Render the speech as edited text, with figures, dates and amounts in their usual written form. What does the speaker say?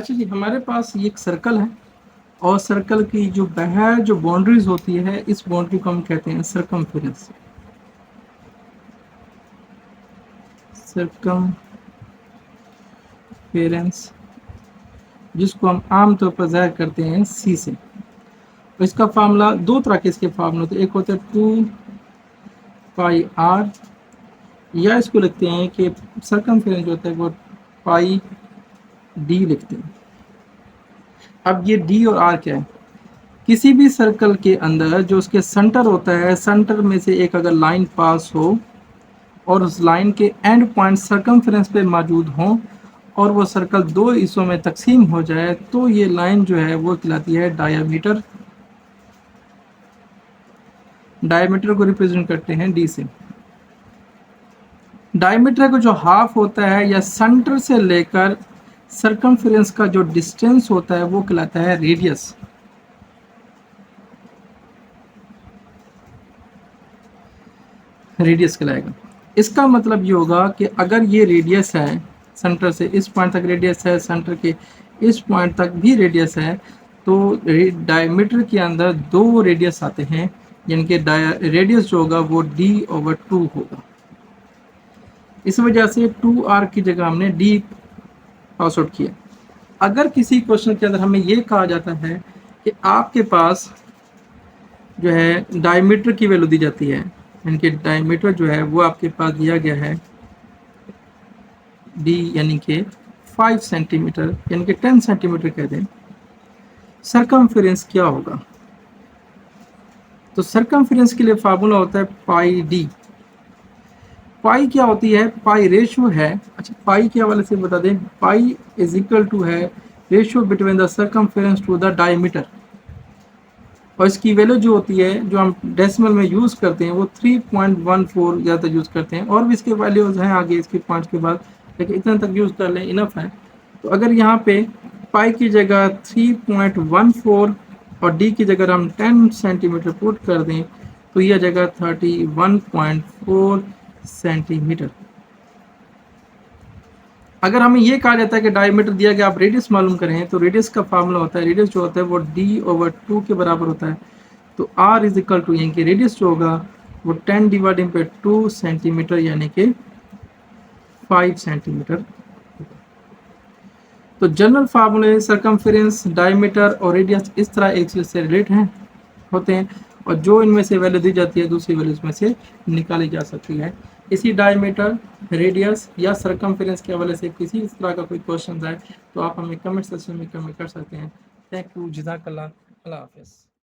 अच्छा जी, हमारे पास ये एक सर्कल है और सर्कल की जो बाहर जो बाउंड्रीज होती है, इस बाउंड्री को हम कहते हैं सरकमफेरेंस। सरकमफेरेंस जिसको हम आमतौर पर जाहिर करते हैं सी से। तो इसका फार्मूला दो तरह के इसके फार्मूला होते हैं, एक होता है 2πr, या इसको लिखते हैं कि सरकमफेरेंस जो होता है वो पाई डी लिखते हैं। अब ये डी और आर क्या है? किसी भी सर्कल के अंदर जो उसके सेंटर होता है, सेंटर में से एक अगर लाइन पास हो और उस लाइन के एंड पॉइंट सरकमफेरेंस पे मौजूद हो और वो सर्कल दो हिस्सों में तकसीम हो जाए, तो ये लाइन जो है वो कहलाती है डायमीटर। डायमीटर को रिप्रेजेंट करते हैं डी से। डायमीटर का जो हाफ होता है या सेंटर से लेकर सरकमफेरेंस का जो डिस्टेंस होता है वो कहलाता है रेडियस। रेडियस कहलाएगा। इसका मतलब ये होगा कि अगर ये रेडियस है, सेंटर से इस पॉइंट तक रेडियस है, सेंटर के इस पॉइंट तक भी रेडियस है, तो डायमीटर के अंदर दो रेडियस आते हैं, जिनके रेडियस जो होगा वो d/2 होगा। इस वजह से 2r की जगह हमने d पास आउट किया। अगर किसी क्वेश्चन के अंदर हमें ये कहा जाता है कि आपके पास जो है डायमीटर की वैल्यू दी जाती है, इनके डायमीटर जो है वो आपके पास दिया गया है d यानी कि 5 सेंटीमीटर यानी कि 10 सेंटीमीटर कह दें, सरकमफेरेंस क्या होगा? तो सरकमफेरेंस के लिए फार्मूला होता है पाई डी। पाई क्या होती है? पाई रेशियो है। अच्छा, पाई के हवाले से बता दें, पाई इज इक्वल टू है ratio between the circumference to the diameter, और इसकी वैल्यू जो होती है, जो हम डेसिमल में यूज़ करते हैं, वो 3.14 ज़्यादा यूज़ करते हैं। और भी इसके वैल्यूज़ हैं आगे इसके 5 के बाद, लेकिन इतना तक यूज़ कर लें इनफ है। तो अगर यहाँ पे पाई की जगह 3.14 और डी की जगह हम 10 सेंटीमीटर पुट कर दें, तो यह जगह 31.4 सेंटीमीटर। अगर हमें ये कहा जाता है कि डायमीटर दिया गया, आप रेडियस मालूम करें, तो रेडियस का फार्मूला होता है, रेडियस जो होता है वो d/2 के बराबर होता है। तो r इज इक्वल टू, यानी कि रेडियस जो होगा वो 10/2 सेंटीमीटर यानी कि 5 सेंटीमीटर। तो जनरल फार्मूले सरकमफेरेंस, डायमीटर और रेडियस इस तरह एक चीज़ से रिलेट हैं होते हैं, और जो इनमें से वैल्यू दी जाती है दूसरी वैल्यू में से निकाली जा सकती है। इसी डायमीटर, रेडियस या सरकमफेरेंस के हवाले से किसी इस तरह का कोई क्वेश्चन आए तो आप हमें कमेंट सेक्शन में कमेंट कर सकते हैं। थैंक यू, जज़ाकल्लाह, अल्लाह हाफ़िज़।